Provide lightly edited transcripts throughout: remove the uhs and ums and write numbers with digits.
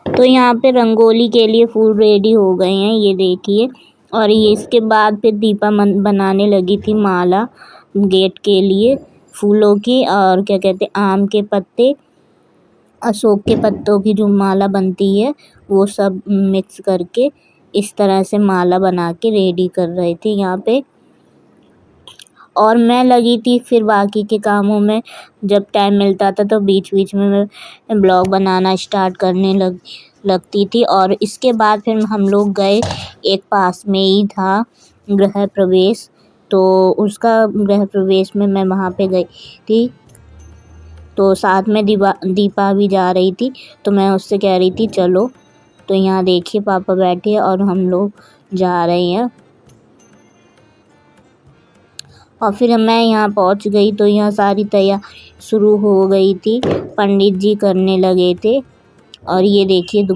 तो यहाँ पे रंगोली के लिए फूल रेडी हो गए हैं, ये देखिए। और ये इसके बाद फिर दीपा बनाने लगी थी माला गेट के लिए फूलों की, और क्या कहते हैं, आम के पत्ते, अशोक के पत्तों की जो माला बनती है वो सब मिक्स करके इस तरह से माला बना के रेडी कर रहे थे यहाँ पे। और मैं लगी थी फिर बाकी के कामों में। जब टाइम मिलता था तो बीच बीच में मैं ब्लॉग बनाना स्टार्ट करने लगती थी। और इसके बाद फिर हम लोग गए, एक पास में ही था गृह प्रवेश, तो उसका गृह प्रवेश में मैं वहाँ पे गई थी। तो साथ में दीपा भी जा रही थी, तो मैं उससे कह रही थी चलो। तो यहाँ देखिए पापा बैठे और हम लोग जा रहे हैं। और फिर मैं यहाँ पहुँच गई तो यहाँ सारी तैयारी शुरू हो गई थी, पंडित जी करने लगे थे। और ये देखिए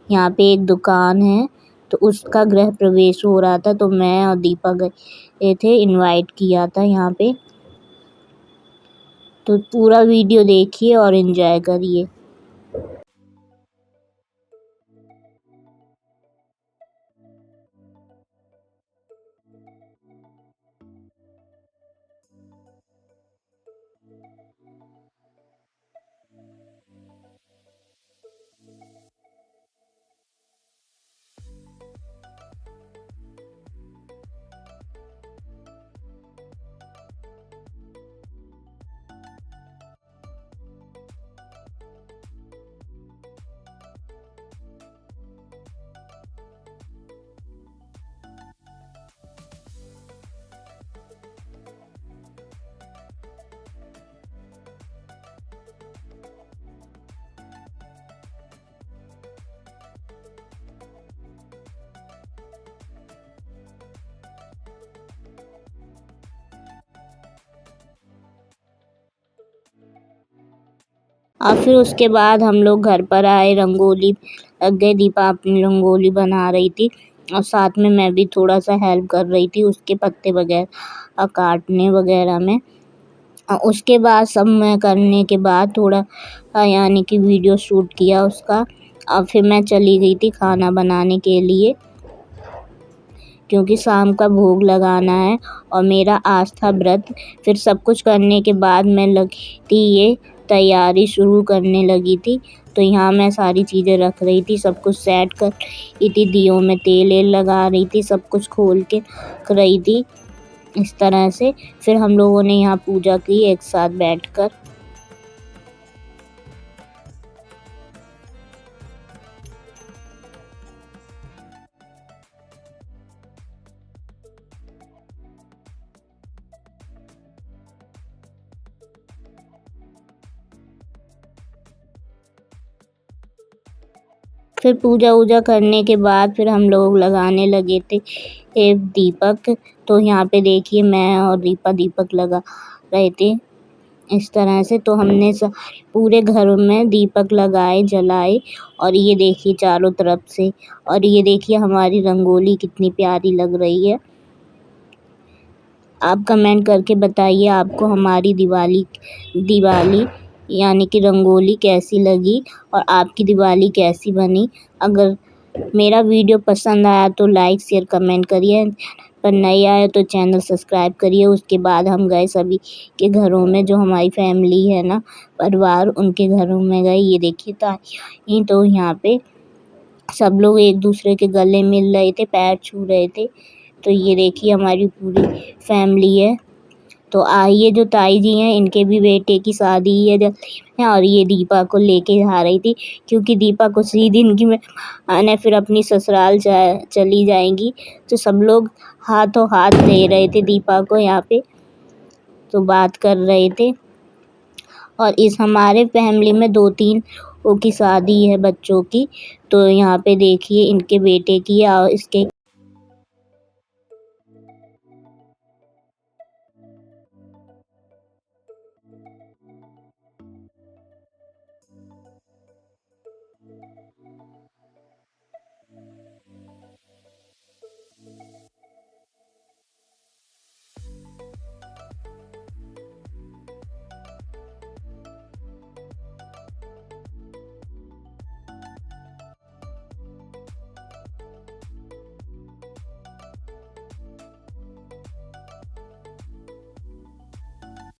यहाँ पे एक दुकान है, तो उसका गृह प्रवेश हो रहा था, तो मैं और दीपा गए थे, इनवाइट किया था यहाँ पे। तो पूरा वीडियो देखिए और एंजॉय करिए। और फिर उसके बाद हम लोग घर पर आए, रंगोली लग गई, दीपा अपनी रंगोली बना रही थी और साथ में मैं भी थोड़ा सा हेल्प कर रही थी उसके पत्ते वगैरह काटने वगैरह में। और उसके बाद सब मैं करने के बाद थोड़ा यानी कि वीडियो शूट किया उसका। और फिर मैं चली गई थी खाना बनाने के लिए, क्योंकि शाम का भोग लगाना है और मेरा आज था व्रत। फिर सब कुछ करने के बाद मैं लगी थी ये तैयारी शुरू करने लगी थी। तो यहाँ मैं सारी चीज़ें रख रही थी, सब कुछ सेट कर रही थी, दियों में तेल लगा रही थी, सब कुछ खोल के रख रही थी इस तरह से। फिर हम लोगों ने यहाँ पूजा की एक साथ बैठकर। फिर पूजा वूजा करने के बाद फिर हम लोग लगाने लगे थे दीपक। तो यहाँ पे देखिए मैं और दीपक लगा रहे थे इस तरह से। तो हमने पूरे घर में दीपक लगाए, जलाए। और ये देखिए चारों तरफ से, और ये देखिए हमारी रंगोली कितनी प्यारी लग रही है। आप कमेंट करके बताइए आपको हमारी दिवाली यानी कि रंगोली कैसी लगी और आपकी दिवाली कैसी बनी। अगर मेरा वीडियो पसंद आया तो लाइक शेयर कमेंट करिए, पर नए आए तो चैनल सब्सक्राइब करिए। उसके बाद हम गए सभी के घरों में, जो हमारी फैमिली है ना, परिवार, उनके घरों में गए। ये देखिए तो यहाँ पे सब लोग एक दूसरे के गले मिल रहे थे, पैर छू रहे थे। तो ये देखिए हमारी पूरी फैमिली है। तो ये जो ताई जी हैं, इनके भी बेटे की शादी है जल्दी में, और ये दीपा को लेके आ रही थी, क्योंकि दीपा कुछ ही दिन की मेहमान फिर अपनी ससुराल चली जाएंगी। तो सब लोग हाथों हाथ दे रहे थे दीपा को यहाँ पे, तो बात कर रहे थे। और इस हमारे फैमिली में 2-3 की शादी है बच्चों की। तो यहाँ पे देखिए इनके बेटे की और इसके